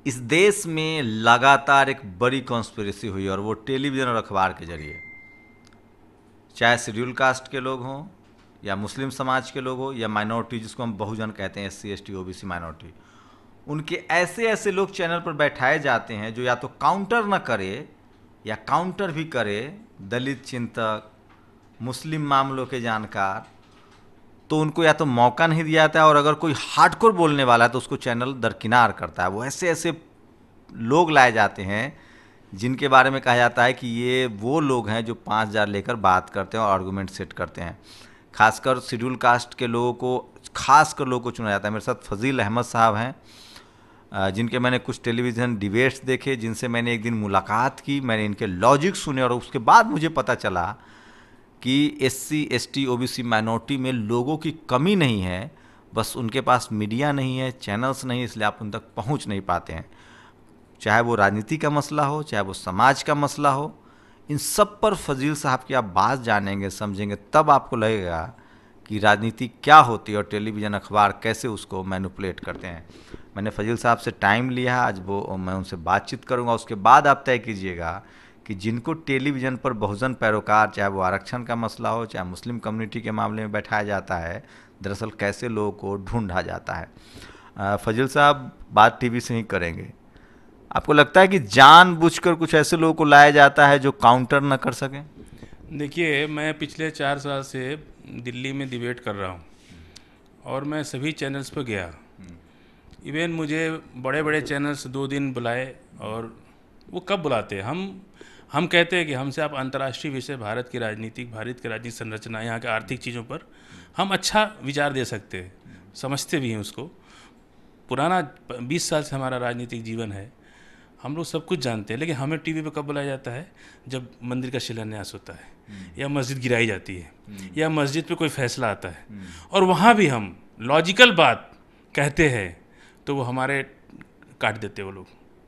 इस देश में लगातार एक बड़ी कॉन्स्पिरेसी हुई और वो टेलीविज़न और अखबार के जरिए, चाहे शेड्यूल कास्ट के लोग हों या मुस्लिम समाज के लोग हों या माइनॉरिटी जिसको हम बहुजन कहते हैं, एससी एसटी ओबीसी माइनॉरिटी, उनके ऐसे ऐसे लोग चैनल पर बैठाए जाते हैं जो या तो काउंटर न करे या काउंटर भी करे दलित चिंतक, मुस्लिम मामलों के जानकार, तो उनको या तो मौका नहीं दिया जाता है और अगर कोई हार्डकोर बोलने वाला है तो उसको चैनल दरकिनार करता है। वो ऐसे ऐसे लोग लाए जाते हैं जिनके बारे में कहा जाता है कि ये वो लोग हैं जो 5,000 लेकर बात करते हैं और आर्गूमेंट सेट करते हैं। खासकर शेड्यूल कास्ट के लोगों को, खासकर लोगों को चुना जाता है। मेरे साथ फजील अहमद साहब हैं, जिनके मैंने कुछ टेलीविज़न डिबेट्स देखे, जिनसे मैंने एक दिन मुलाकात की, मैंने इनके लॉजिक सुने और उसके बाद मुझे पता चला कि एससी एसटी ओबीसी माइनॉरिटी में लोगों की कमी नहीं है, बस उनके पास मीडिया नहीं है, चैनल्स नहीं, इसलिए आप उन तक पहुंच नहीं पाते हैं। चाहे वो राजनीति का मसला हो, चाहे वो समाज का मसला हो, इन सब पर फजील साहब की आप बात जानेंगे, समझेंगे, तब आपको लगेगा कि राजनीति क्या होती है और टेलीविज़न अखबार कैसे उसको मैनिपुलेट करते हैं। मैंने फजील साहब से टाइम लिया, आज वो मैं उनसे बातचीत करूंगा, उसके बाद आप तय कीजिएगा कि जिनको टेलीविज़न पर बहुजन पैरोकार, चाहे वो आरक्षण का मसला हो, चाहे मुस्लिम कम्युनिटी के मामले में बैठाया जाता है, दरअसल कैसे लोगों को ढूंढा जाता है। फजील साहब, बात टीवी से ही करेंगे। आपको लगता है कि जानबूझकर कुछ ऐसे लोगों को लाया जाता है जो काउंटर न कर सकें? देखिए, मैं पिछले 4 साल से दिल्ली में डिबेट कर रहा हूँ और मैं सभी चैनल्स पर गया। इवन मुझे बड़े बड़े चैनल्स 2 दिन बुलाए, और वो कब बुलाते हैं? हम कहते हैं कि हमसे आप अंतर्राष्ट्रीय विषय, भारत की राजनीतिक संरचना, यहाँ के आर्थिक चीज़ों पर हम अच्छा विचार दे सकते हैं, समझते भी हैं उसको। पुराना 20 साल से हमारा राजनीतिक जीवन है, हम लोग सब कुछ जानते हैं। लेकिन हमें टीवी पे कब बुलाया जाता है? जब मंदिर का शिलान्यास होता है, या मस्जिद गिराई जाती है, या मस्जिद पे कोई फैसला आता है, और वहाँ भी हम लॉजिकल बात कहते हैं तो वो हमारे काट देते हैं। वो लोग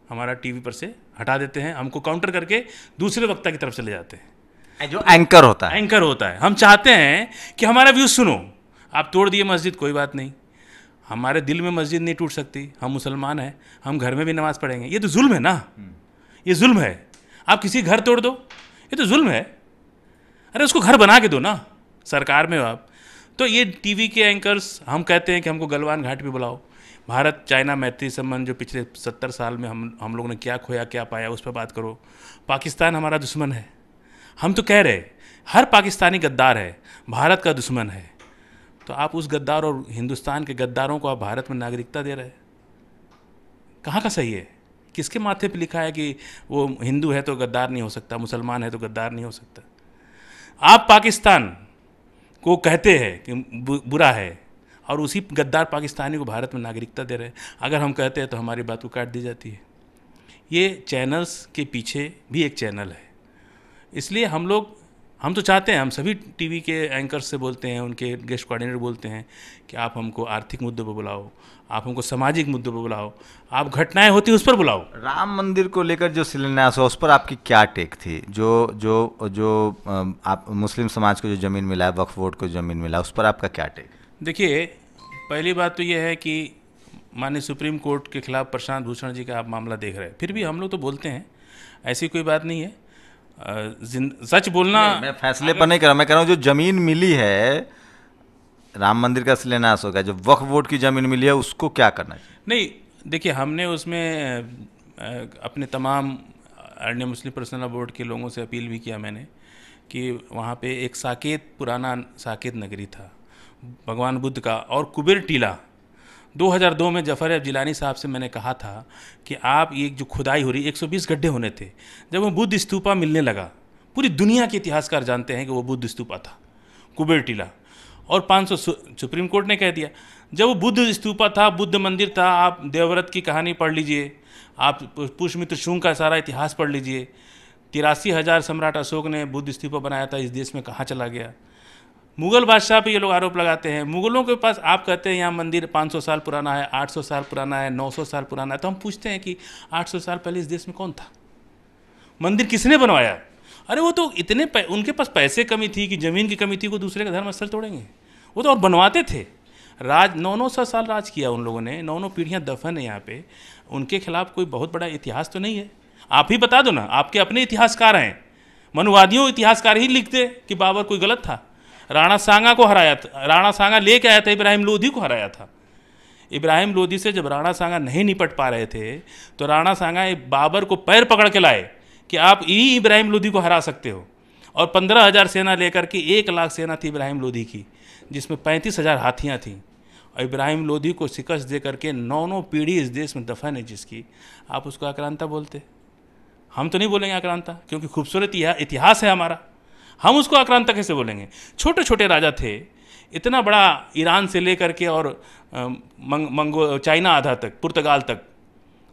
हमारा टीवी पर से हटा देते हैं, हमको काउंटर करके दूसरे वक्ता की तरफ चले जाते हैं। जो एंकर होता है, एंकर होता है। हम चाहते हैं कि हमारा व्यूज़ सुनो। आप तोड़ दिए मस्जिद, कोई बात नहीं, हमारे दिल में मस्जिद नहीं टूट सकती, हम मुसलमान हैं, हम घर में भी नमाज़ पढ़ेंगे। ये तो जुल्म है ना, ये जुल्म है। आप किसी घर तोड़ दो, ये तो जुल्म है। अरे उसको घर बना के दो ना, सरकार में हो आप। तो ये टीवी के एंकर्स, हम कहते हैं कि हमको गलवान घाट पे बुलाओ, भारत चाइना मैत्री संबंध जो पिछले 70 साल में हम लोग ने क्या खोया क्या पाया, उस पर बात करो। पाकिस्तान हमारा दुश्मन है, हम तो कह रहे हर पाकिस्तानी गद्दार है, भारत का दुश्मन है। तो आप उस गद्दार और हिंदुस्तान के गद्दारों को आप भारत में नागरिकता दे रहे हैं, कहाँ का सही है? किसके माथे पे लिखा है कि वो हिंदू है तो गद्दार नहीं हो सकता, मुसलमान है तो गद्दार नहीं हो सकता? आप पाकिस्तान को कहते हैं कि बुरा है, और उसी गद्दार पाकिस्तानी को भारत में नागरिकता दे रहे हैं। अगर हम कहते हैं तो हमारी बात को काट दी जाती है। ये चैनल्स के पीछे भी एक चैनल है। इसलिए हम तो चाहते हैं, हम सभी टीवी के एंकर्स से बोलते हैं, उनके गेस्ट कोऑर्डिनेटर बोलते हैं कि आप हमको आर्थिक मुद्दों पर बुलाओ, आप हमको सामाजिक मुद्दों पर बुलाओ, आप घटनाएं होती उस पर बुलाओ। राम मंदिर को लेकर जो शिलान्यास हुआ उस पर आपकी क्या टेक थी? जो जो जो आप मुस्लिम समाज को जो ज़मीन मिला है, वक्फ बोर्ड को ज़मीन मिला, उस पर आपका क्या टेक? देखिए, पहली बात तो ये है कि माननीय सुप्रीम कोर्ट के खिलाफ प्रशांत भूषण जी का आप मामला देख रहे हैं, फिर भी हम लोग तो बोलते हैं, ऐसी कोई बात नहीं है। सच बोलना, मैं फैसले पर नहीं कर रहा, मैं कह रहा हूँ जो ज़मीन मिली है, राम मंदिर का शिलान्यास हो गया, जो वक्फ बोर्ड की ज़मीन मिली है उसको क्या करना चाहिए? नहीं, देखिए, हमने उसमें अपने तमाम अन्य मुस्लिम पर्सनल बोर्ड के लोगों से अपील भी किया मैंने कि वहाँ पे एक साकेत, पुराना साकेत नगरी था भगवान बुद्ध का, और कुबेर टीला 2002 में जफ़र जिलानी साहब से मैंने कहा था कि आप ये जो खुदाई हो रही, 120 गड्ढे होने थे। जब वो बुद्ध स्तूपा मिलने लगा, पूरी दुनिया के इतिहासकार जानते हैं कि वो बुद्ध स्तूपा था कुबेर टीला, और 500 सुप्रीम कोर्ट ने कह दिया। जब वो बुद्ध स्तूपा था, बुद्ध मंदिर था, आप देवव्रत की कहानी पढ़ लीजिए, आप पुष्यमित्र शुंग का सारा इतिहास पढ़ लीजिए। 83,000 सम्राट अशोक ने बुद्ध स्तूपा बनाया था, इस देश में कहाँ चला गया? मुग़ल बादशाह पे ये लोग आरोप लगाते हैं। मुग़लों के पास, आप कहते हैं यहाँ मंदिर 500 साल पुराना है, 800 साल पुराना है, 900 साल पुराना है, तो हम पूछते हैं कि 800 साल पहले इस देश में कौन था? मंदिर किसने बनवाया? अरे वो तो उनके पास पैसे कमी थी कि ज़मीन की कमी थी, को दूसरे का धर्म स्थल तोड़ेंगे? वो तो और बनवाते थे। राज 900 साल राज किया उन लोगों ने, 9 पीढ़ियाँ दफन है यहाँ पे। उनके खिलाफ कोई बहुत बड़ा इतिहास तो नहीं है। आप ही बता दो ना, आपके अपने इतिहासकार हैं, मनुवादियों इतिहासकार ही लिखते कि बाबर कोई गलत था। राणा सांगा को हराया था, राणा सांगा लेके आया था, इब्राहिम लोधी को हराया था। इब्राहिम लोधी से जब राणा सांगा नहीं निपट पा रहे थे तो राणा सांगा बाबर को पैर पकड़ के लाए कि आप ही इब्राहिम लोधी को हरा सकते हो। और 15,000 सेना लेकर के 1 लाख सेना थी इब्राहिम लोधी की, जिसमें 35,000 हाथियाँ थीं। और इब्राहिम लोधी को शिकस्त दे करके 9 पीढ़ी इस देश में दफन है जिसकी, आप उसको आक्रांता बोलते? हम तो नहीं बोलेंगे आक्रांता, क्योंकि खूबसूरत इतिहास है हमारा। हम उसको आक्रांता कैसे बोलेंगे? छोटे छोटे राजा थे, इतना बड़ा ईरान से लेकर के और चाइना आधा तक, पुर्तगाल तक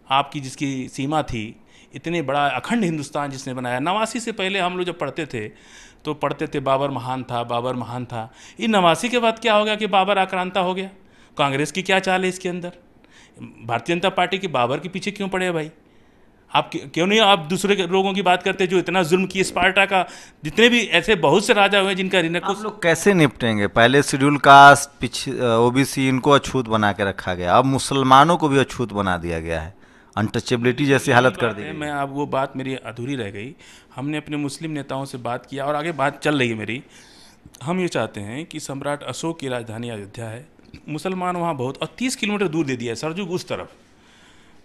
आपकी जिसकी सीमा थी, इतने बड़ा अखंड हिंदुस्तान जिसने बनाया। 89 से पहले हम लोग जब पढ़ते थे बाबर महान था, बाबर महान था। ये 89 के बाद क्या हो गया कि बाबर आक्रांता हो गया? कांग्रेस की क्या चाल है इसके अंदर? भारतीय जनता पार्टी की बाबर के पीछे क्यों पड़े भाई? आप क्यों नहीं आप दूसरे लोगों की बात करते जो इतना जुल्म किए? स्पार्टा का जितने भी ऐसे बहुत से राजा हुए जिनका आप लोग कैसे निपटेंगे? पहले शेड्यूल कास्ट, ओबीसी, इनको अछूत बना के रखा गया, अब मुसलमानों को भी अछूत बना दिया गया है, अनटचेबिलिटी जैसी हालत कर दी गई। मैं अब वो बात मेरी अधूरी रह गई। हमने अपने मुस्लिम नेताओं से बात किया और आगे बात चल रही है मेरी। हम ये चाहते हैं कि सम्राट अशोक की राजधानी अयोध्या है, मुसलमान वहाँ बहुत, और 30 किलोमीटर दूर दे दिया है सरजुग उस तरफ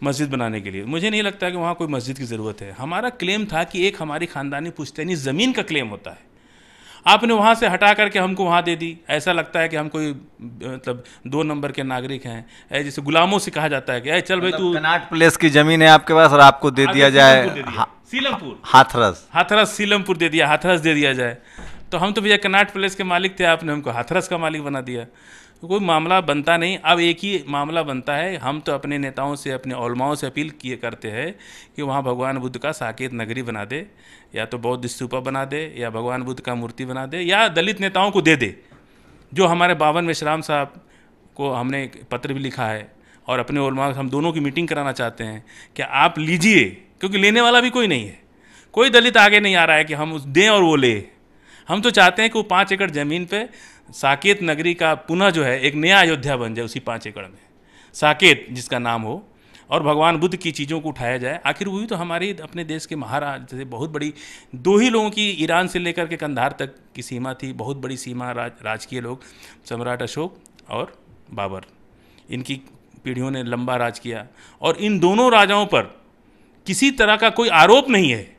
मस्जिद बनाने के लिए। मुझे नहीं लगता कि वहाँ कोई मस्जिद की ज़रूरत है। हमारा क्लेम था कि एक हमारी ख़ानदानी पुश्तैनी ज़मीन का क्लेम होता है, आपने वहाँ से हटा करके हमको वहाँ दे दी। ऐसा लगता है कि हम कोई मतलब 2 नंबर के नागरिक हैं, जैसे गुलामों से कहा जाता है कि चल भाई तू, कनाट प्लेस की ज़मीन है आपके पास और आपको दे दिया जाए सीलमपुर, हाथरस सीलमपुर दे दिया, हाथरस दे दिया जाए। तो हम तो भैया कनाट प्लेस के मालिक थे, आपने हमको हाथरस का मालिक बना दिया। तो कोई मामला बनता नहीं। अब एक ही मामला बनता है। हम तो अपने नेताओं से, अपने उलमाओं से अपील किए करते हैं कि वहाँ भगवान बुद्ध का साकेत नगरी बना दे, या तो बौद्ध स्तूपा बना दे, या भगवान बुद्ध का मूर्ति बना दे, या दलित नेताओं को दे दे। जो हमारे 52 मेश्राम साहब को हमने एक पत्र भी लिखा है और अपने उलमा हम दोनों की मीटिंग कराना चाहते हैं कि आप लीजिए, क्योंकि लेने वाला भी कोई नहीं है। कोई दलित आगे नहीं आ रहा है कि हम उस दें और वो ले। हम तो चाहते हैं कि वो 5 एकड़ ज़मीन पे साकेत नगरी का पुनः जो है एक नया अयोध्या बन जाए, उसी 5 एकड़ में साकेत जिसका नाम हो, और भगवान बुद्ध की चीज़ों को उठाया जाए। आखिर वही तो हमारी अपने देश के महाराज, जैसे बहुत बड़ी 2 ही लोगों की ईरान से लेकर के कंधार तक की सीमा थी, बहुत बड़ी सीमा राजकीय लोग, सम्राट अशोक और बाबर, इनकी पीढ़ियों ने लंबा राज किया। और इन दोनों राजाओं पर किसी तरह का कोई आरोप नहीं है,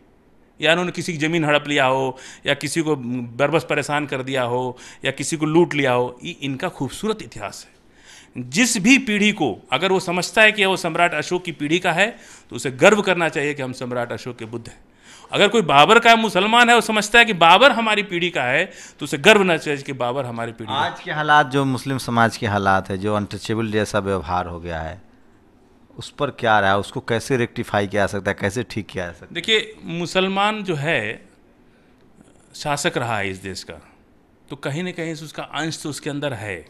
या उन्होंने किसी की ज़मीन हड़प लिया हो, या किसी को बरबस परेशान कर दिया हो, या किसी को लूट लिया हो। ये इनका खूबसूरत इतिहास है। जिस भी पीढ़ी को अगर वो समझता है कि वो सम्राट अशोक की पीढ़ी का है तो उसे गर्व करना चाहिए कि हम सम्राट अशोक के बुद्ध हैं। अगर कोई बाबर का मुसलमान है, वो समझता है कि बाबर हमारी पीढ़ी का है, तो उसे गर्व ना चाहिए कि बाबर हमारी पीढ़ी। आज के हालात, जो मुस्लिम समाज के हालात है, जो अनटचेबल जैसा व्यवहार हो गया है, उस पर क्या रहा है? उसको कैसे रेक्टिफाई किया जा सकता है, कैसे ठीक किया जा सकता है? देखिए, मुसलमान जो है शासक रहा है इस देश का, तो कहीं ना कहीं उसका अंश तो उसके अंदर है।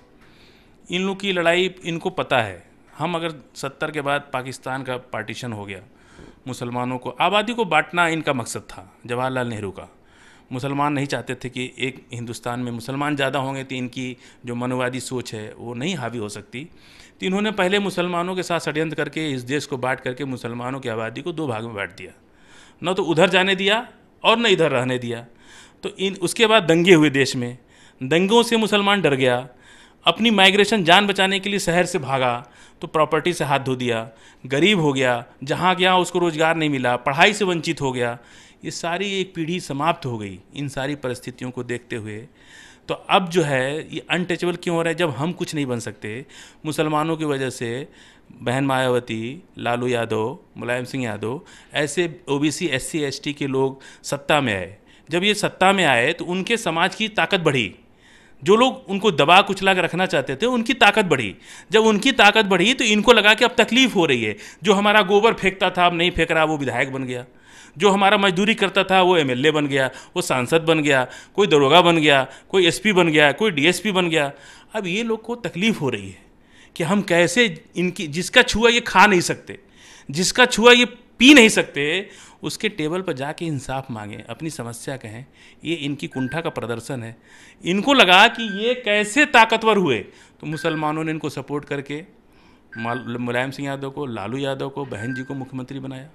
इन लोग की लड़ाई इनको पता है। हम अगर 70 के बाद पाकिस्तान का पार्टीशन हो गया, मुसलमानों को, आबादी को बांटना इनका मकसद था जवाहरलाल नेहरू का। मुसलमान नहीं चाहते थे कि एक हिंदुस्तान में मुसलमान ज़्यादा होंगे तो इनकी जो मनोवादी सोच है वो नहीं हावी हो सकती। तो इन्होंने पहले मुसलमानों के साथ षड्यंत्र करके इस देश को बांट करके मुसलमानों की आबादी को 2 भाग में बांट दिया, न तो उधर जाने दिया और न इधर रहने दिया। तो उसके बाद दंगे हुए देश में, दंगों से मुसलमान डर गया, अपनी माइग्रेशन जान बचाने के लिए शहर से भागा, तो प्रॉपर्टी से हाथ धो दिया, गरीब हो गया, जहाँ गया उसको रोज़गार नहीं मिला, पढ़ाई से वंचित हो गया। ये सारी एक पीढ़ी समाप्त हो गई इन सारी परिस्थितियों को देखते हुए। तो अब जो है ये अनटचेबल क्यों हो रहा है? जब हम कुछ नहीं बन सकते, मुसलमानों की वजह से बहन मायावती, लालू यादव, मुलायम सिंह यादव, ऐसे ओबीसी SC ST के लोग सत्ता में आए। जब ये सत्ता में आए तो उनके समाज की ताकत बढ़ी। जो लोग उनको दबा कुचला कर रखना चाहते थे, उनकी ताकत बढ़ी। जब उनकी ताकत बढ़ी तो इनको लगा कि अब तकलीफ हो रही है। जो हमारा गोबर फेंकता था अब नहीं फेंक रहा, वो विधायक बन गया। जो हमारा मजदूरी करता था वो MLA बन गया, वो सांसद बन गया, कोई दरोगा बन गया, कोई SP बन गया, कोई DSP बन गया। अब ये लोग को तकलीफ हो रही है कि हम कैसे इनकी, जिसका छुआ ये खा नहीं सकते, जिसका छुआ ये पी नहीं सकते, उसके टेबल पर जाके इंसाफ मांगें, अपनी समस्या कहें। ये इनकी कुंठा का प्रदर्शन है। इनको लगा कि ये कैसे ताकतवर हुए, तो मुसलमानों ने इनको सपोर्ट करके मुलायम सिंह यादव को, लालू यादव को, बहन जी को मुख्यमंत्री बनाया।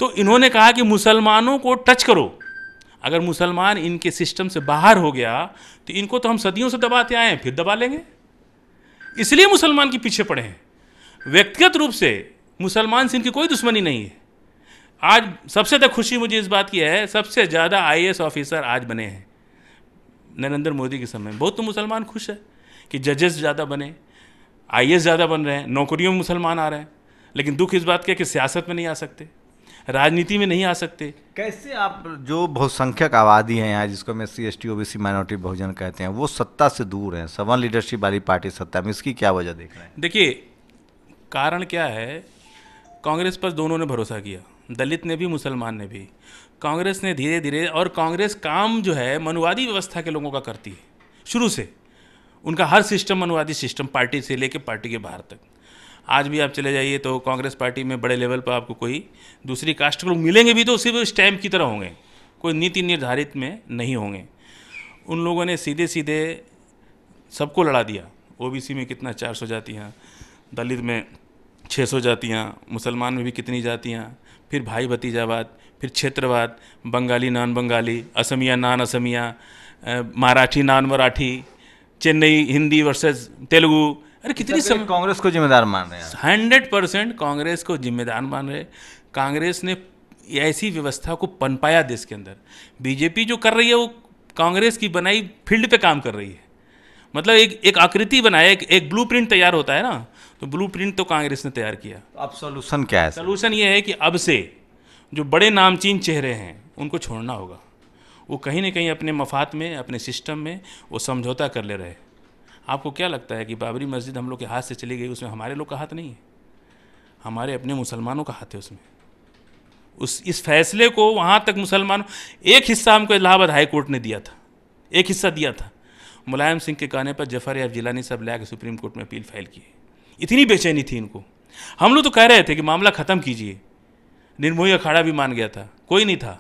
तो इन्होंने कहा कि मुसलमानों को टच करो, अगर मुसलमान इनके सिस्टम से बाहर हो गया तो इनको तो हम सदियों से दबाते आए हैं, फिर दबा लेंगे। इसलिए मुसलमान के पीछे पड़े हैं। व्यक्तिगत रूप से मुसलमान से इनकी कोई दुश्मनी नहीं है। आज सबसे ज़्यादा खुशी मुझे इस बात की है, सबसे ज़्यादा IAS ऑफिसर आज बने हैं नरेंद्र मोदी के समय। बहुत तो मुसलमान खुश है कि जजेस ज़्यादा बने, IAS ज़्यादा बन रहे हैं, नौकरियों में मुसलमान आ रहे हैं। लेकिन दुख इस बात का कि सियासत में नहीं आ सकते, राजनीति में नहीं आ सकते। कैसे आप जो बहुसंख्यक आबादी है यहाँ, जिसको में SC ST OBC माइनॉरिटी बहुजन कहते हैं, वो सत्ता से दूर हैं, सवन लीडरशिप वाली पार्टी सत्ता में, इसकी क्या वजह देख रहे हैं? देखिए, कारण क्या है, कांग्रेस पर दोनों ने भरोसा किया, दलित ने भी, मुसलमान ने भी। कांग्रेस ने धीरे धीरे, और कांग्रेस काम जो है मनुवादी व्यवस्था के लोगों का करती है शुरू से। उनका हर सिस्टम मनुवादी सिस्टम, पार्टी से लेकर पार्टी के बाहर तक। आज भी आप चले जाइए तो कांग्रेस पार्टी में बड़े लेवल पर आपको कोई दूसरी कास्ट के लोग मिलेंगे भी तो सिर्फ स्टैम्प की तरह होंगे, कोई नीति निर्धारित में नहीं होंगे। उन लोगों ने सीधे सीधे सबको लड़ा दिया। OBC में कितना 400 जातियाँ, दलित में 600 जातियाँ, मुसलमान में भी कितनी जातियाँ, फिर भाई भतीजावाद, फिर क्षेत्रवाद, बंगाली नान बंगाली, असमिया नान असमिया, मराठी नान मराठी, चेन्नई हिंदी वर्सेस तेलुगु। अरे कितनी कांग्रेस को जिम्मेदार मान रहे हैं? 100% कांग्रेस को जिम्मेदार मान रहे। कांग्रेस ने ऐसी व्यवस्था को पनपाया देश के अंदर। बीजेपी जो कर रही है वो कांग्रेस की बनाई फील्ड पे काम कर रही है। मतलब एक आकृति बनाए, एक ब्लूप्रिंट तैयार होता है ना, तो ब्लूप्रिंट तो कांग्रेस ने तैयार किया। तो अब सोल्यूशन क्या है? सोल्यूशन ये है कि अब से जो बड़े नामचीन चेहरे हैं उनको छोड़ना होगा। वो कहीं ना कहीं अपने मफाद में, अपने सिस्टम में वो समझौता कर ले रहे। आपको क्या लगता है कि बाबरी मस्जिद हम लोग के हाथ से चली गई, उसमें हमारे लोग का हाथ नहीं है, हमारे अपने मुसलमानों का हाथ है उसमें। इस फैसले को वहाँ तक मुसलमान, एक हिस्सा हमको इलाहाबाद हाई कोर्ट ने दिया था, एक हिस्सा दिया था। मुलायम सिंह के कहने पर जफर याब जिलानी सब ले आके सुप्रीम कोर्ट में अपील फाइल की। इतनी बेचैनी थी इनको। हम लोग तो कह रहे थे कि मामला ख़त्म कीजिए। निर्मोही अखाड़ा भी मान गया था, कोई नहीं था,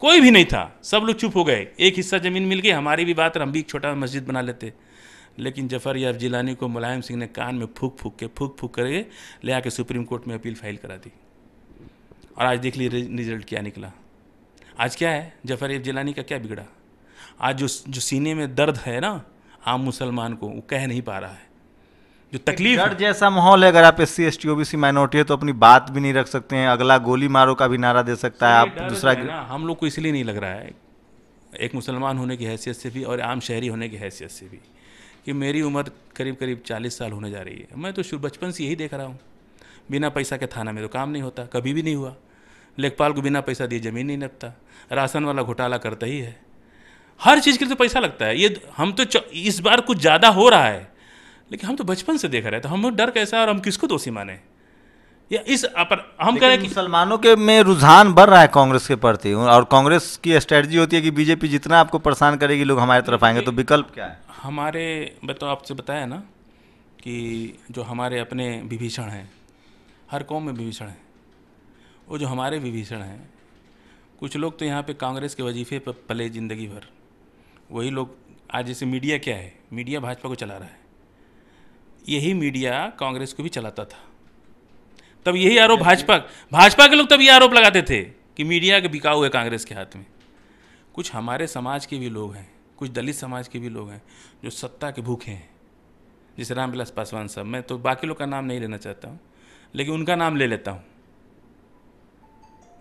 कोई भी नहीं था, सब लोग चुप हो गए। एक हिस्सा ज़मीन मिल गई, हमारी भी बात, हम भी एक छोटा मस्जिद बना लेते। लेकिन जफर याब जिलानी को मुलायम सिंह ने कान में फूक फूक करके ले आके सुप्रीम कोर्ट में अपील फाइल करा दी। और आज देख लीजिए रिजल्ट क्या निकला। आज क्या है, जफर याब जिलानी का क्या बिगड़ा? आज जो सीने में दर्द है ना आम मुसलमान को, वो कह नहीं पा रहा है। जो तकलीफ, डर जैसा माहौल है। अगर आप SC ST OBC माइनॉरिटी है तो अपनी बात भी नहीं रख सकते हैं, अगला गोली मारो का भी नारा दे सकता है। आप दूसरा ना, हम लोग को इसलिए नहीं लग रहा है, एक मुसलमान होने की हैसियत से भी और आम शहरी होने की हैसियत से भी, कि मेरी उम्र करीब 40 साल होने जा रही है। मैं तो बचपन से यही देख रहा हूँ, बिना पैसा के थाना में तो काम नहीं होता, कभी भी नहीं हुआ। लेखपाल को बिना पैसा दिए ज़मीन नहीं नपता, राशन वाला घोटाला करता ही है, हर चीज़ के लिए तो पैसा लगता है। ये हम तो इस बार कुछ ज़्यादा हो रहा है, लेकिन हम तो बचपन से देख रहे हैं, तो हम डर कैसा है और हम किसको दोषी माने? या इस हम कह रहे हैं कि मुसलमानों के में रुझान बढ़ रहा है कांग्रेस के प्रति, और कांग्रेस की स्ट्रेटजी होती है कि बीजेपी जितना आपको परेशान करेगी लोग हमारी तरफ आएंगे। तो विकल्प क्या है? हमारे, मैं तो आपसे बताया ना कि जो हमारे अपने विभीषण हैं, हर कौम में विभीषण हैं, वो जो हमारे विभीषण हैं, कुछ लोग तो यहाँ पे कांग्रेस के वजीफे पर पले ज़िंदगी भर। वही लोग आज, जैसे मीडिया क्या है, मीडिया भाजपा को चला रहा है, यही मीडिया कांग्रेस को भी चलाता था। तब यही आरोप भाजपा के लोग तब ये आरोप लगाते थे कि मीडिया के बिकाऊ है कांग्रेस के हाथ में। कुछ हमारे समाज के भी लोग हैं, कुछ दलित समाज के भी लोग हैं जो सत्ता के भूखे हैं, जैसे रामविलास पासवान साहब। मैं तो बाकी लोग का नाम नहीं लेना चाहता हूँ, लेकिन उनका नाम ले लेता हूँ।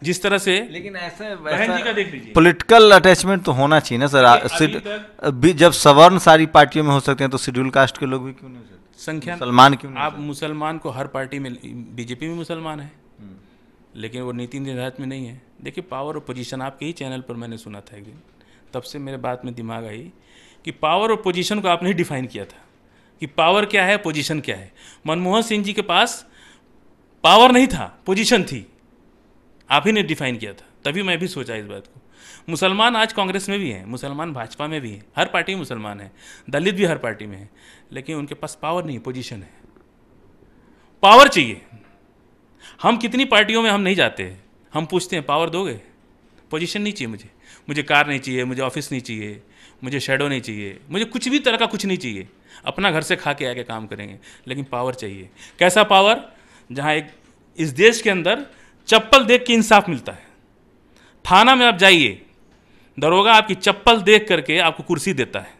जिस तरह से, लेकिन ऐसे बहन जी का देख लीजिए, पॉलिटिकल अटैचमेंट तो होना चाहिए ना सर। जब सवर्ण सारी पार्टियों में हो सकते हैं तो शेड्यूल कास्ट के लोग भी क्यों नहीं हो सकते? संख्या मुसलमान क्यों नहीं? आप मुसलमान को हर पार्टी में, बीजेपी में मुसलमान है, लेकिन वो नीति निर्धारित में नहीं है। देखिए, पावर और पोजीशन, आपके ही चैनल पर मैंने सुना था एक दिन, तब से मेरे बात में दिमाग आई कि पावर और पोजीशन को आपने ही डिफाइन किया था कि पावर क्या है, पोजीशन क्या है। मनमोहन सिंह जी के पास पावर नहीं था, पोजीशन थी, आप ही ने डिफाइन किया था। तभी मैं भी सोचा इस बात को। मुसलमान आज कांग्रेस में भी हैं, मुसलमान भाजपा में भी हैं, हर पार्टी में मुसलमान हैं, दलित भी हर पार्टी में हैं, लेकिन उनके पास पावर नहीं, पोजीशन है। पावर चाहिए। हम कितनी पार्टियों में हम नहीं जाते हैं, हम पूछते हैं पावर दोगे? पोजीशन नहीं चाहिए मुझे, मुझे कार नहीं चाहिए, मुझे ऑफिस नहीं चाहिए, मुझे शेडो नहीं चाहिए, मुझे कुछ भी तरह का कुछ नहीं चाहिए, अपना घर से खा के आके काम करेंगे, लेकिन पावर चाहिए। कैसा पावर? जहाँ एक इस देश के अंदर चप्पल देख के इंसाफ मिलता है। थाना में आप जाइए, दरोगा आपकी चप्पल देख करके आपको कुर्सी देता है।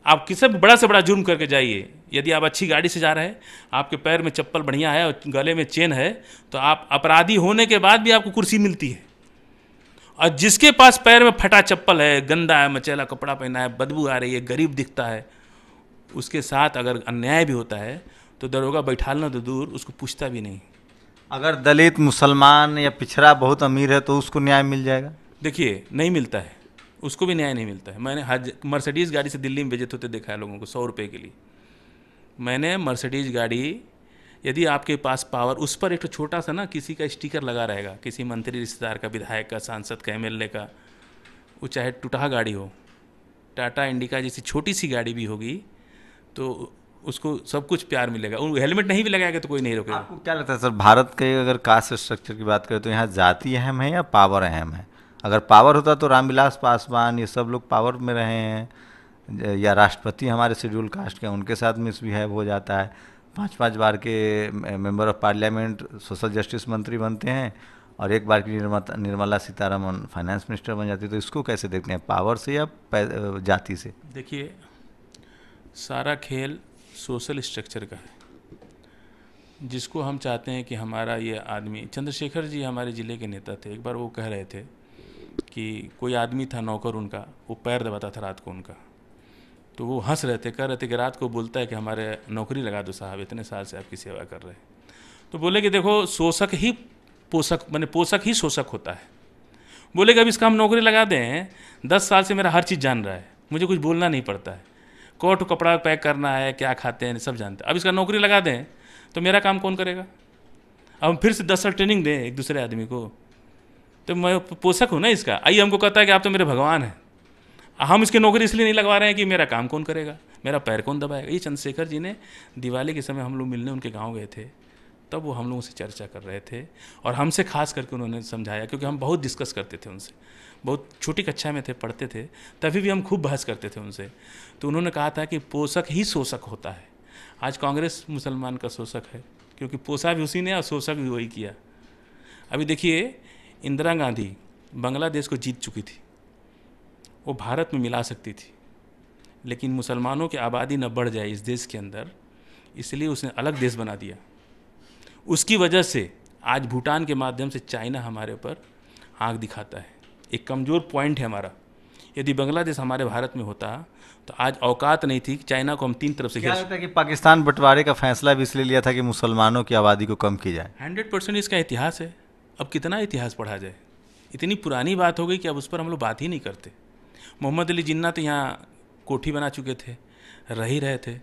आप किसी भी बड़ा से बड़ा जुर्म करके जाइए, यदि आप अच्छी गाड़ी से जा रहे हैं, आपके पैर में चप्पल बढ़िया है और गले में चेन है, तो आप अपराधी होने के बाद भी आपको कुर्सी मिलती है। और जिसके पास पैर में फटा चप्पल है, गंदा है, मचैला कपड़ा पहना है, बदबू आ रही है, गरीब दिखता है, उसके साथ अगर अन्याय भी होता है तो दरोगा बैठालना तो दूर, उसको पूछता भी नहीं। अगर दलित, मुसलमान या पिछड़ा बहुत अमीर है तो उसको न्याय मिल जाएगा? देखिए, नहीं मिलता है, उसको भी न्याय नहीं मिलता है। मैंने मर्सिडीज़ गाड़ी से दिल्ली में बेचते होते देखा है लोगों को 100 रुपये के लिए। मैंने मर्सिडीज़ गाड़ी, यदि आपके पास पावर, उस पर एक तो छोटा सा ना किसी का स्टिकर लगा रहेगा, किसी मंत्री, रिश्तेदार का, विधायक का, सांसद का, एमएलए का, वो चाहे टूटहा गाड़ी हो, टाटा इंडिका जैसी छोटी सी गाड़ी भी होगी तो उसको सब कुछ प्यार मिलेगा। उन हेलमेट नहीं भी लगाएगा तो कोई नहीं रोकेगा। आपको क्या लगता है सर, भारत के अगर कास्ट स्ट्रक्चर की बात करें तो यहाँ जाति अहम है या पावर अहम है? अगर पावर होता तो रामविलास पासवान ये सब लोग पावर में रहे हैं, या राष्ट्रपति हमारे शेड्यूल कास्ट के, उनके साथ मिसबिहेव हो जाता है, 5-5 बार के member of parliament social justice मंत्री बनते हैं और एक बार की निर्मला सीतारमन फाइनेंस मिनिस्टर बन जाती है, तो इसको कैसे देखते हैं, पावर से या जाति से? देखिए, सारा खेल सोशल स्ट्रक्चर का है, जिसको हम चाहते हैं कि हमारा ये आदमी, चंद्रशेखर जी हमारे ज़िले के नेता थे, एक बार वो कह रहे थे कि कोई आदमी था नौकर उनका, वो पैर दबाता था रात को उनका, तो वो हंस रहे थे, कह रहे थे कि रात को बोलता है कि हमारे नौकरी लगा दो साहब, इतने साल से आपकी सेवा कर रहे हैं। तो बोले कि देखो, शोषक ही पोषक, माने पोषक ही शोषक होता है। बोले कि अब इसका हम नौकरी लगा दें, 10 साल से मेरा हर चीज़ जान रहा है, मुझे कुछ बोलना नहीं पड़ता है, कोट कपड़ा पैक करना है, क्या खाते हैं सब जानते हैं, अब इसका नौकरी लगा दें तो मेरा काम कौन करेगा? अब हम फिर से 10 साल ट्रेनिंग दें एक दूसरे आदमी को, तो मैं पोषक हूँ ना इसका। आइए, हमको कहता है कि आप तो मेरे भगवान हैं, हम इसकी नौकरी इसलिए नहीं लगवा रहे हैं कि मेरा काम कौन करेगा, मेरा पैर कौन दबाएगा। ये चंद्रशेखर जी ने दिवाली के समय हम लोग मिलने उनके गांव गए थे, तब वो हम लोगों से चर्चा कर रहे थे और हमसे खास करके उन्होंने समझाया, क्योंकि हम बहुत डिस्कस करते थे उनसे, बहुत छोटी कक्षा में थे, पढ़ते थे, तभी भी हम खूब बहस करते थे उनसे। तो उन्होंने कहा था कि पोषक ही शोषक होता है। आज कांग्रेस मुसलमान का शोषक है, क्योंकि पोषा भी उसी ने और शोषक भी वही किया। अभी देखिए, इंदिरा गांधी बांग्लादेश को जीत चुकी थी, वो भारत में मिला सकती थी, लेकिन मुसलमानों की आबादी न बढ़ जाए इस देश के अंदर, इसलिए उसने अलग देश बना दिया। उसकी वजह से आज भूटान के माध्यम से चाइना हमारे ऊपर आँख दिखाता है, एक कमज़ोर पॉइंट है हमारा। यदि बांग्लादेश हमारे भारत में होता तो आज औकात नहीं थी, चाइना को हम 3 तरफ से क्या लगता है कि पाकिस्तान बंटवारे का फैसला भी इसलिए लिया था कि मुसलमानों की आबादी को कम की जाए? 100% इसका इतिहास है। अब कितना इतिहास पढ़ा जाए, इतनी पुरानी बात हो गई कि अब उस पर हम लोग बात ही नहीं करते। मोहम्मद अली जिन्ना तो यहाँ कोठी बना चुके थे, रह ही रहे थे,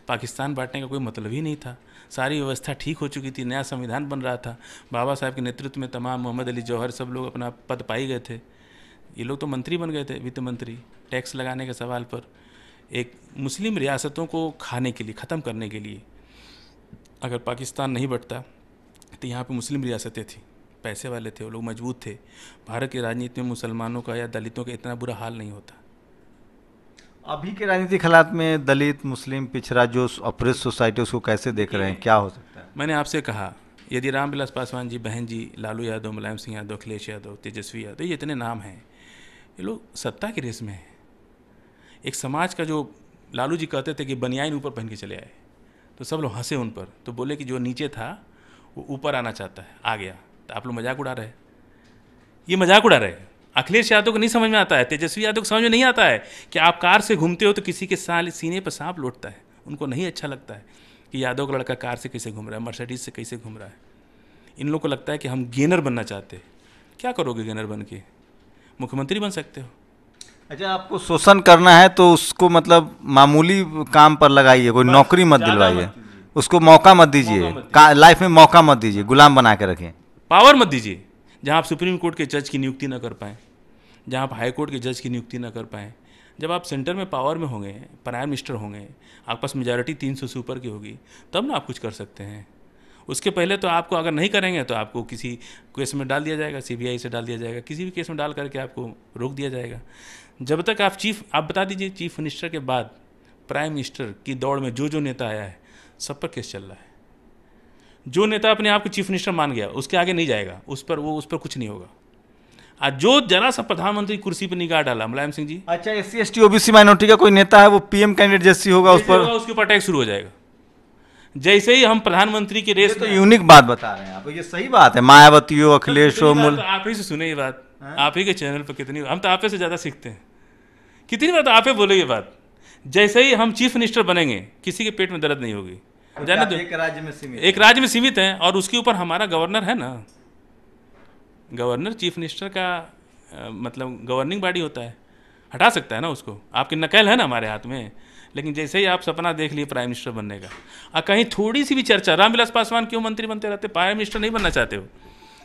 पाकिस्तान बांटने का कोई मतलब ही नहीं था, सारी व्यवस्था ठीक हो चुकी थी, नया संविधान बन रहा था, बाबा साहब के नेतृत्व में तमाम, मोहम्मद अली जौहर सब लोग अपना पद पाई गए थे। ये लोग तो मंत्री बन गए थे, वित्त मंत्री, टैक्स लगाने के सवाल पर। एक मुस्लिम रियासतों को खाने के लिए, ख़त्म करने के लिए, अगर पाकिस्तान नहीं बंटता तो यहाँ पे मुस्लिम रियासतें थी, पैसे वाले थे वो लोग, मजबूत थे। भारत की राजनीति में मुसलमानों का या दलितों का इतना बुरा हाल नहीं होता। अभी के राजनीतिक हालात में दलित, मुस्लिम, पिछड़ा जो अप्रेस सोसाइटी, उसको कैसे देख रहे हैं, क्या हो सकता है? मैंने आपसे कहा, यदि रामविलास पासवान जी, बहन जी, लालू यादव, मुलायम सिंह यादव, अखिलेश यादव, तेजस्वी यादव, ये इतने नाम हैं, ये लोग सत्ता की रेस में हैं। एक समाज का, जो लालू जी कहते थे कि बनियाइन ऊपर पहन के चले आए, तो सब लोग हंसे उन पर, तो बोले कि जो नीचे था वो ऊपर आना चाहता है, आ गया, तो आप लोग मजाक उड़ा रहे, ये मजाक उड़ा रहे। अखिलेश यादव को नहीं समझ में आता है, तेजस्वी यादव को समझ में नहीं आता है कि आप कार से घूमते हो तो किसी के सीने पर सांप लौटता है, उनको नहीं अच्छा लगता है कि यादव का लड़का कार से कैसे घूम रहा है, मर्सिडीज से कैसे घूम रहा है। इन लोग को लगता है कि हम गेनर बनना चाहते हैं। क्या करोगे गेनर बन के? मुख्यमंत्री बन सकते हो। अच्छा, आपको शोषण करना है तो उसको मतलब मामूली काम पर लगाइए, कोई नौकरी मत दिलवाइए, उसको मौका मत दीजिए, लाइफ में मौका मत दीजिए, गुलाम बना के रखें। पावर मत दीजिए, जहाँ आप सुप्रीम कोर्ट के जज की नियुक्ति न कर पाएँ, जहाँ आप हाई कोर्ट के जज की नियुक्ति न कर पाएँ। जब आप सेंटर में पावर में होंगे, प्राइम मिनिस्टर होंगे, आपके पास मेजॉरिटी 300 से ऊपर की होगी, तब ना आप कुछ कर सकते हैं। उसके पहले तो आपको अगर नहीं करेंगे तो आपको किसी केस में डाल दिया जाएगा, सीबीआई से डाल दिया जाएगा, किसी भी केस में डाल करके आपको रोक दिया जाएगा। जब तक आप बता दीजिए, चीफ मिनिस्टर के बाद प्राइम मिनिस्टर की दौड़ में जो जो नेता आया है सब पर केस चल रहा है। जो नेता अपने आप को चीफ मिनिस्टर मान गया उसके आगे नहीं जाएगा, उस पर कुछ नहीं होगा। आज जो जरा सा प्रधानमंत्री कुर्सी पर निगाह डाला, मुलायम सिंह जी, अच्छा, SC ST OBC माइनॉरिटी का कोई नेता है, वो PM कैंडिडेट जैसी होगा उस पर, उसके ऊपर अटैक शुरू हो जाएगा। जैसे ही हम प्रधानमंत्री की रेस तो यूनिक बात बता रहे हैं आप, ये सही बात है। मायावती हो, अखिलेश हो, आप ही से सुने ये बात, आप ही के चैनल पर कितनी, हम तो आप ही से ज़्यादा सीखते हैं। कितनी बार तो आप ही बोले ये बात। जैसे ही हम चीफ मिनिस्टर बनेंगे किसी के पेट में दर्द नहीं होगी। जाने दो, एक राज्य में सीमित, एक राज्य में सीमित है, और उसके ऊपर हमारा गवर्नर है ना। गवर्नर चीफ मिनिस्टर का मतलब गवर्निंग बॉडी होता है, हटा सकता है ना उसको। आपकी नकल है ना हमारे हाथ में। लेकिन जैसे ही आप सपना देख लिए प्राइम मिनिस्टर बनने का, और कहीं थोड़ी सी भी चर्चा, रामविलास पासवान क्यों मंत्री बनते रहते, प्राइम मिनिस्टर नहीं बनना चाहते हो।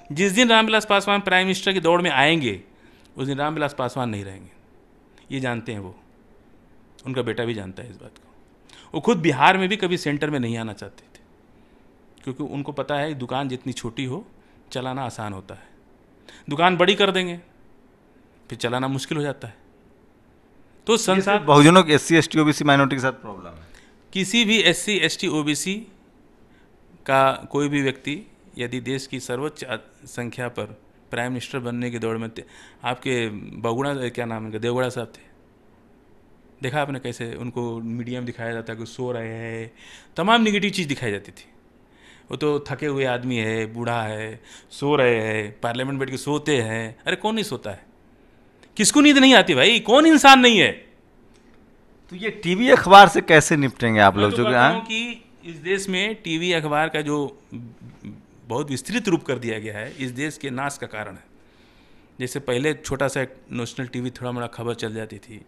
जिस दिन रामविलास पासवान प्राइम मिनिस्टर की दौड़ में आएंगे उस दिन रामविलास पासवान नहीं रहेंगे, ये जानते हैं वो, उनका बेटा भी जानता है इस बात को। वो खुद बिहार में भी कभी सेंटर में नहीं आना चाहते थे, क्योंकि उनको पता है दुकान जितनी छोटी हो चलाना आसान होता है। दुकान बड़ी कर देंगे फिर चलाना मुश्किल हो जाता है। तो संसार बहुजनों के SC ST OBC माइनॉरिटी के साथ प्रॉब्लम है। किसी भी SC ST OBC का कोई भी व्यक्ति यदि देश की सर्वोच्च संख्या पर प्राइम मिनिस्टर बनने की दौड़ में, आपके बगुड़ा, क्या नाम है, देवगौड़ा साहब थे, देखा आपने कैसे उनको मीडिया में दिखाया जाता है कि सो रहे हैं, तमाम निगेटिव चीज़ दिखाई जाती थी। वो तो थके हुए आदमी है, बूढ़ा है, सो रहे हैं, पार्लियामेंट बैठ के सोते हैं। अरे कौन नहीं सोता है, किसको नींद नहीं आती भाई, कौन इंसान नहीं है। तो ये टीवी अखबार से कैसे निपटेंगे आप लोग? जो कि इस देश में टीवी अखबार का जो बहुत विस्तृत रूप कर दिया गया है, इस देश के नाश का कारण है। जैसे पहले छोटा सा नेशनल टीवी थोड़ा मोड़ा खबर चल जाती थी,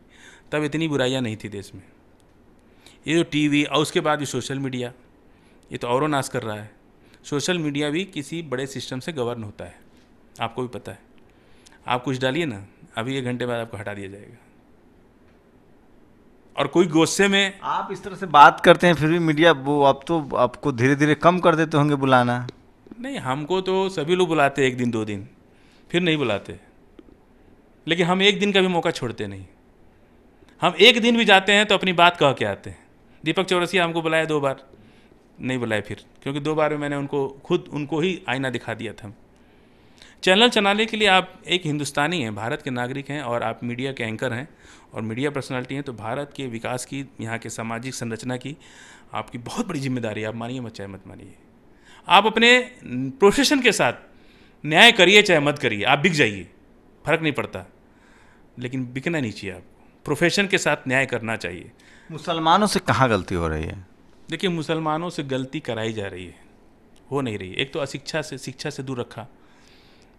तब इतनी बुराइयां नहीं थी देश में। ये जो टीवी और उसके बाद भी सोशल मीडिया, ये तो औरों नाश कर रहा है। सोशल मीडिया भी किसी बड़े सिस्टम से गवर्न होता है, आपको भी पता है। आप कुछ डालिए ना, अभी 1 घंटे बाद आपको हटा दिया जाएगा। और कोई गुस्से में, आप इस तरह से बात करते हैं फिर भी मीडिया वो अब तो आपको धीरे धीरे कम कर देते होंगे बुलाना। नहीं, हमको तो सभी लोग बुलाते हैं 1 दिन 2 दिन, फिर नहीं बुलाते। लेकिन हम 1 दिन का भी मौका छोड़ते नहीं। हम 1 दिन भी जाते हैं तो अपनी बात कह के आते हैं। दीपक चौरसिया हमको बुलाया 2 बार, नहीं बुलाए फिर, क्योंकि 2 बार में मैंने उनको ही आईना दिखा दिया था। चैनल चलाने के लिए आप एक हिंदुस्तानी हैं, भारत के नागरिक हैं, और आप मीडिया के एंकर हैं और मीडिया पर्सनालिटी हैं, तो भारत के विकास की, यहाँ के सामाजिक संरचना की आपकी बहुत बड़ी जिम्मेदारी है। आप मानिए मत चाहे मत मानिए, आप अपने प्रोफेशन के साथ न्याय करिए चाहे मत करिए, आप बिक जाइए, फर्क नहीं पड़ता, लेकिन बिकना नहीं चाहिए। आपको प्रोफेशन के साथ न्याय करना चाहिए। मुसलमानों से कहाँ गलती हो रही है? देखिए, मुसलमानों से गलती कराई जा रही है, हो नहीं रही है। एक तो अशिक्षा से, शिक्षा से दूर रखा।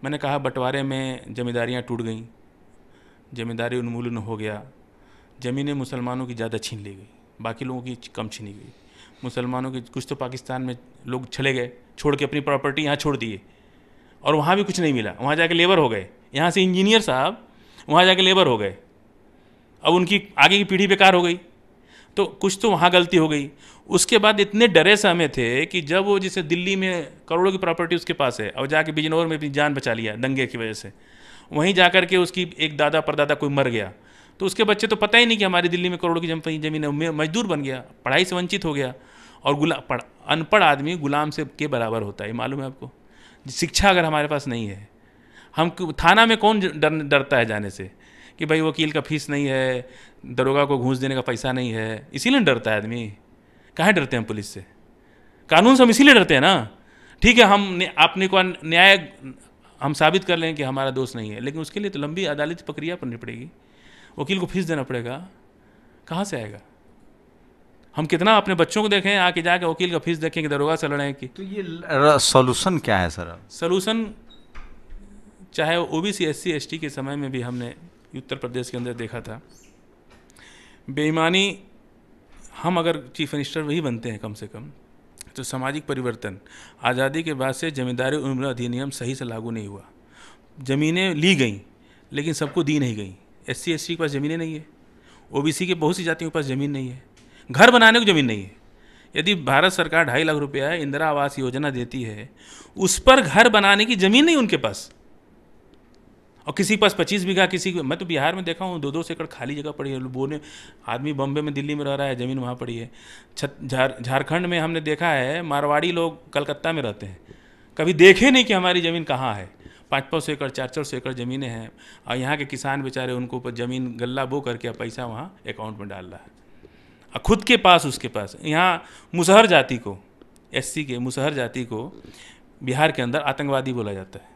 मैंने कहा बंटवारे में जमींदारियाँ टूट गईं, जमींदारी उन्मूलन हो गया, ज़मीनें मुसलमानों की ज़्यादा छीन ली गई, बाकी लोगों की कम छीनी गई। मुसलमानों की कुछ तो पाकिस्तान में लोग चले गए, छोड़ के अपनी प्रॉपर्टी यहाँ छोड़ दिए, और वहाँ भी कुछ नहीं मिला, वहाँ जाके लेबर हो गए। यहाँ से इंजीनियर साहब वहाँ जाके लेबर हो गए, अब उनकी आगे की पीढ़ी बेकार हो गई। तो कुछ तो वहाँ गलती हो गई। उसके बाद इतने डरे सहमे थे कि जब वो, जैसे दिल्ली में करोड़ों की प्रॉपर्टी उसके पास है, और जाके बिजनौर में अपनी जान बचा लिया दंगे की वजह से, वहीं जा कर के उसकी एक दादा परदादा कोई मर गया, तो उसके बच्चे तो पता ही नहीं कि हमारी दिल्ली में करोड़ों की ज़मीन है, मजदूर बन गया, पढ़ाई से वंचित हो गया। और अनपढ़ आदमी गुलाम से के बराबर होता है, मालूम है आपको। शिक्षा अगर हमारे पास नहीं है, हम थाना में कौन डरता है जाने से कि भाई वकील का फीस नहीं है, दरोगा को घूस देने का पैसा नहीं है, इसीलिए डरता है आदमी। कहाँ डरते हैं हम पुलिस से? कानून से हम इसीलिए डरते हैं ना। ठीक है, हम अपने को न्याय हम साबित कर लें कि हमारा दोष नहीं है, लेकिन उसके लिए तो लंबी अदालती प्रक्रिया करनी पड़ेगी, वकील को फीस देना पड़ेगा, कहाँ से आएगा? हम कितना अपने बच्चों को देखें, आके जाके वकील का फीस देखें कि दरोगा से लड़ें कि। तो ये सॉल्यूशन क्या है सर? सॉल्यूशन चाहे OBC SC ST के समय में भी हमने उत्तर प्रदेश के अंदर देखा था। बेईमानी, हम अगर चीफ मिनिस्टर वही बनते हैं कम से कम, तो सामाजिक परिवर्तन, आज़ादी के बाद से जमींदारी उन्मूलन अधिनियम सही से लागू नहीं हुआ। ज़मीनें ली गई लेकिन सबको दी नहीं गई। SC ST के पास ज़मीनें नहीं है, OBC के बहुत सी जातियों के पास ज़मीन नहीं है, घर बनाने को ज़मीन नहीं है। यदि भारत सरकार 2.5 लाख रुपया इंदिरा आवास योजना देती है, उस पर घर बनाने की ज़मीन नहीं उनके पास, और किसी के पास 25 बीघा, किसी को, मैं तो बिहार में देखा हूँ 2-2 एकड़ खाली जगह पड़ी है, बोने आदमी बम्बे में, दिल्ली में रह रहा है, ज़मीन वहाँ पड़ी है। झारखंड में हमने देखा है मारवाड़ी लोग कलकत्ता में रहते हैं, कभी देखे नहीं कि हमारी ज़मीन कहाँ है। 500-500 एकड़ 400 एकड़ ज़मीनें हैं, और यहाँ के किसान बेचारे उनको ऊपर ज़मीन गल्ला बो करके पैसा वहाँ अकाउंट में डाल रहा है, और खुद के पास, उसके पास। यहाँ मुसहर जाति को, SC के मुसहर जाति को बिहार के अंदर आतंकवादी बोला जाता है,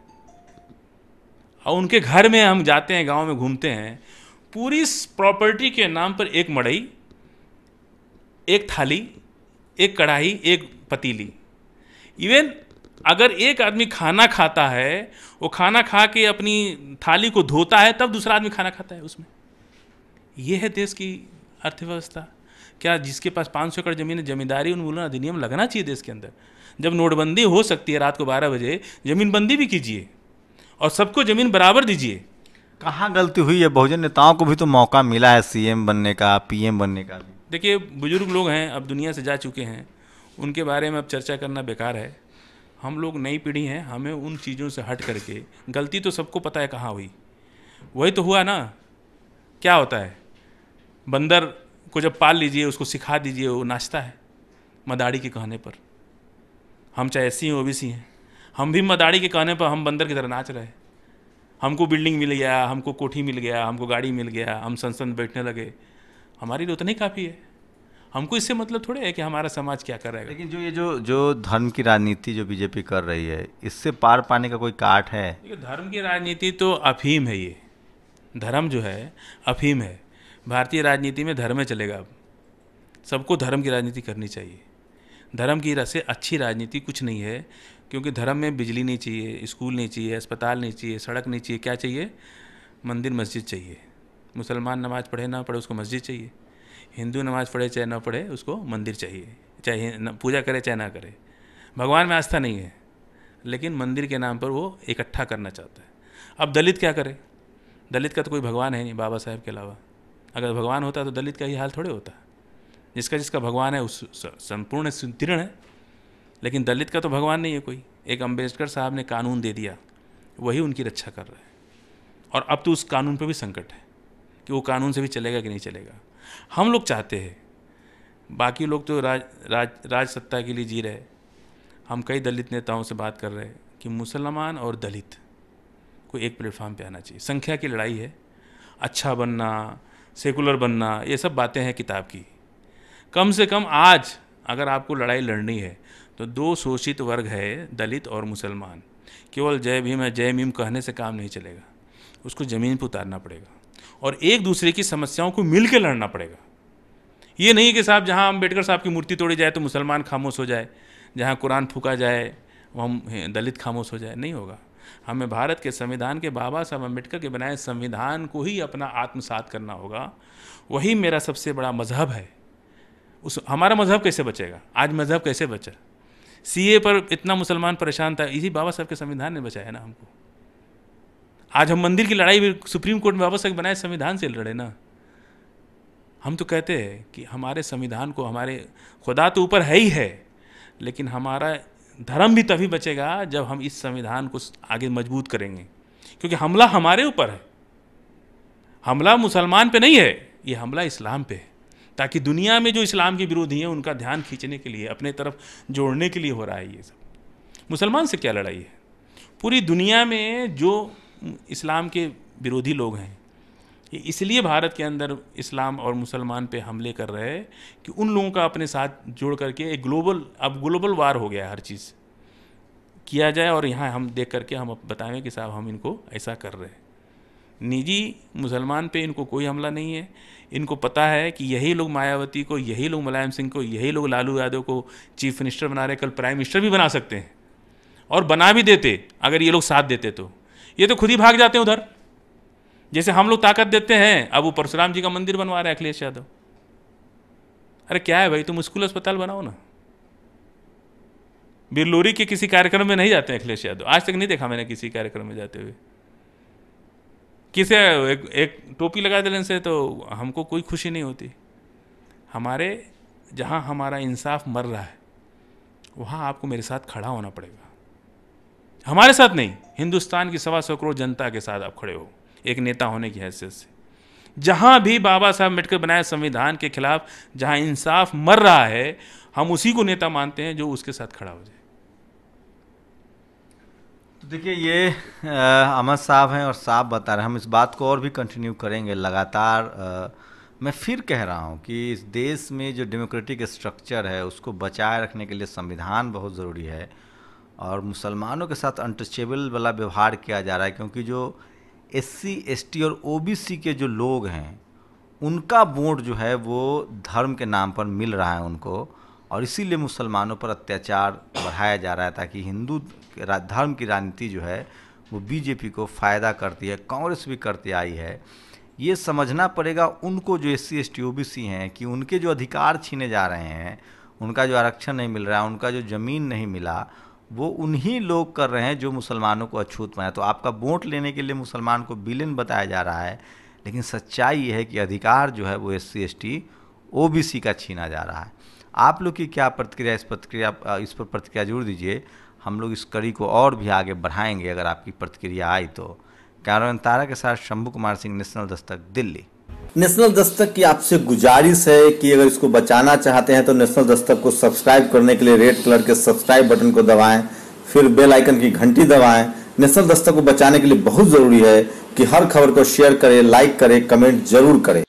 और उनके घर में हम जाते हैं, गांव में घूमते हैं, पूरी प्रॉपर्टी के नाम पर एक मड़ई, एक थाली, एक कढ़ाई, एक पतीली। इवन अगर एक आदमी खाना खाता है, वो खाना खा के अपनी थाली को धोता है, तब दूसरा आदमी खाना खाता है उसमें। ये है देश की अर्थव्यवस्था। क्या जिसके पास 500 एकड़ ज़मीन है, जमींदारी उन्मूलन अधिनियम लगना चाहिए देश के अंदर। जब नोटबंदी हो सकती है रात को 12 बजे, ज़मीनबंदी भी कीजिए और सबको ज़मीन बराबर दीजिए। कहाँ गलती हुई है? बहुजन नेताओं को भी तो मौका मिला है CM बनने का, PM बनने का भी। देखिए, बुजुर्ग लोग हैं, अब दुनिया से जा चुके हैं, उनके बारे में अब चर्चा करना बेकार है। हम लोग नई पीढ़ी हैं, हमें उन चीज़ों से हट करके, गलती तो सबको पता है कहाँ हुई, वही तो हुआ ना। क्या होता है, बंदर को जब पाल लीजिए, उसको सिखा दीजिए, वो नाचता है मदारी के कहने पर। हम चाहे SC हैं, OBC हैं, हम भी मदारी के कहने पर हम बंदर की तरह नाच रहे हैं। हमको बिल्डिंग मिल गया, हमको कोठी मिल गया, हमको गाड़ी मिल गया, हम संसद में बैठने लगे, हमारी लिए उतना ही काफ़ी है। हमको इससे मतलब थोड़े है कि हमारा समाज क्या करेगा। लेकिन जो धर्म की राजनीति जो BJP कर रही है, इससे पार पाने का कोई काट है? देखिए, धर्म की राजनीति तो अफीम है। ये धर्म जो है अफीम है। भारतीय राजनीति में धर्म चलेगा। अब सबको धर्म की राजनीति करनी चाहिए। धर्म की से अच्छी राजनीति कुछ नहीं है, क्योंकि धर्म में बिजली नहीं चाहिए, स्कूल नहीं चाहिए, अस्पताल नहीं चाहिए, सड़क नहीं चाहिए। क्या चाहिए? मंदिर मस्जिद चाहिए। मुसलमान नमाज़ पढ़े ना पढ़े, उसको मस्जिद चाहिए। हिंदू नमाज़ पढ़े चाहे ना पढ़े, उसको मंदिर चाहिए, चाहे पूजा करे चाहे ना करे। भगवान में आस्था नहीं है, लेकिन मंदिर के नाम पर वो इकट्ठा करना चाहता है। अब दलित क्या करे? दलित का तो कोई भगवान है नहीं बाबा साहेब के अलावा। अगर भगवान होता तो दलित का ही हाल थोड़े होता। जिसका जिसका भगवान है उस संपूर्ण सुदृढ़ है, लेकिन दलित का तो भगवान नहीं है कोई। एक अम्बेडकर साहब ने कानून दे दिया, वही उनकी रक्षा कर रहा है। और अब तो उस कानून पर भी संकट है कि वो कानून से भी चलेगा कि नहीं चलेगा। हम लोग चाहते हैं, बाकी लोग तो राज सत्ता के लिए जी रहे। हम कई दलित नेताओं से बात कर रहे हैं कि मुसलमान और दलित को एक प्लेटफॉर्म पे आना चाहिए। संख्या की लड़ाई है, अच्छा बनना, सेकुलर बनना, ये सब बातें हैं किताब की। कम से कम आज अगर आपको लड़ाई लड़नी है तो 2 शोषित वर्ग है, दलित और मुसलमान। केवल जय भीम है, जय भीम कहने से काम नहीं चलेगा, उसको ज़मीन पर उतारना पड़ेगा और एक दूसरे की समस्याओं को मिल के लड़ना पड़ेगा। ये नहीं कि साहब जहाँ अम्बेडकर साहब की मूर्ति तोड़ी जाए तो मुसलमान खामोश हो जाए, जहाँ कुरान फूका जाए वहाँ दलित खामोश हो जाए, नहीं होगा। हमें भारत के संविधान के, बाबा साहब अम्बेडकर के बनाए संविधान को ही अपना आत्मसात करना होगा। वही मेरा सबसे बड़ा मजहब है। हमारा मजहब कैसे बचेगा? आज मजहब कैसे बचा? CA पर इतना मुसलमान परेशान था, इसी बाबा साहब के संविधान ने बचाया ना हमको। आज हम मंदिर की लड़ाई भी सुप्रीम कोर्ट में बाबा साहब बनाए संविधान से लड़े ना। हम तो कहते हैं कि हमारे संविधान को, हमारे खुदा तो ऊपर है ही है, लेकिन हमारा धर्म भी तभी बचेगा जब हम इस संविधान को आगे मजबूत करेंगे। क्योंकि हमला हमारे ऊपर है, हमला मुसलमान पे नहीं है, ये हमला इस्लाम पे है। ताकि दुनिया में जो इस्लाम के विरोधी हैं उनका ध्यान खींचने के लिए, अपने तरफ जोड़ने के लिए हो रहा है ये सब। मुसलमान से क्या लड़ाई है? पूरी दुनिया में जो इस्लाम के विरोधी लोग हैं, ये इसलिए भारत के अंदर इस्लाम और मुसलमान पे हमले कर रहे हैं कि उन लोगों का अपने साथ जोड़ करके एक ग्लोबल वार हो गया है, हर चीज़ किया जाए। और यहाँ हम देख करके हम बताएं कि साहब हम इनको ऐसा कर रहे हैं। निजी मुसलमान पे इनको कोई हमला नहीं है। इनको पता है कि यही लोग मायावती को, यही लोग मुलायम सिंह को, यही लोग लालू यादव को चीफ मिनिस्टर बना रहे, कल प्राइम मिनिस्टर भी बना सकते हैं, और बना भी देते अगर ये लोग साथ देते तो। ये तो खुद ही भाग जाते हैं उधर। जैसे हम लोग ताकत देते हैं, अब वो परशुराम जी का मंदिर बनवा रहे हैं अखिलेश यादव। अरे क्या है भाई, तुम स्कूल अस्पताल बनाओ ना। बिरलोरी के किसी कार्यक्रम में नहीं जाते हैं अखिलेश यादव, आज तक नहीं देखा मैंने किसी कार्यक्रम में जाते हुए। किसे एक टोपी लगा देने से तो हमको कोई खुशी नहीं होती। हमारे जहाँ हमारा इंसाफ मर रहा है वहाँ आपको मेरे साथ खड़ा होना पड़ेगा। हमारे साथ नहीं, हिंदुस्तान की 125 करोड़ जनता के साथ आप खड़े हो एक नेता होने की हैसियत से। जहाँ भी बाबा साहब अम्बेडकर बनाए संविधान के खिलाफ जहाँ इंसाफ मर रहा है, हम उसी को नेता मानते हैं जो उसके साथ खड़ा हो जाए। तो देखिए, ये अहमद साहब हैं और साहब बता रहे हैं, हम इस बात को और भी कंटिन्यू करेंगे लगातार। मैं फिर कह रहा हूँ कि इस देश में जो डेमोक्रेटिक स्ट्रक्चर है उसको बचाए रखने के लिए संविधान बहुत ज़रूरी है, और मुसलमानों के साथ अनटचेबल वाला व्यवहार किया जा रहा है, क्योंकि जो SC ST और OBC के जो लोग हैं उनका वोट जो है वो धर्म के नाम पर मिल रहा है उनको, और इसीलिए मुसलमानों पर अत्याचार बढ़ाया जा रहा है, ताकि हिंदू धर्म की राजनीति जो है वो BJP को फ़ायदा करती है, कांग्रेस भी करती आई है। ये समझना पड़ेगा उनको जो SC ST OBC हैं कि उनके जो अधिकार छीने जा रहे हैं, उनका जो आरक्षण नहीं मिल रहा है, उनका जो ज़मीन नहीं मिला, वो उन्हीं लोग कर रहे हैं जो मुसलमानों को अछूत बनाए। तो आपका वोट लेने के लिए मुसलमान को विलेन बताया जा रहा है, लेकिन सच्चाई ये है कि अधिकार जो है वो SC ST OBC का छीना जा रहा है। आप लोग की क्या प्रतिक्रिया, इस पर प्रतिक्रिया जरूर दीजिए। हम लोग इस कड़ी को और भी आगे बढ़ाएंगे अगर आपकी प्रतिक्रिया आई तो। कैमरामैन तारा के साथ शंभू कुमार सिंह, नेशनल दस्तक, दिल्ली। नेशनल दस्तक की आपसे गुजारिश है कि अगर इसको बचाना चाहते हैं तो नेशनल दस्तक को सब्सक्राइब करने के लिए रेड कलर के सब्सक्राइब बटन को दबाएं, फिर बेल आइकन की घंटी दबाएं। नेशनल दस्तक को बचाने के लिए बहुत जरूरी है कि हर खबर को शेयर करें, लाइक करें, कमेंट जरूर करें।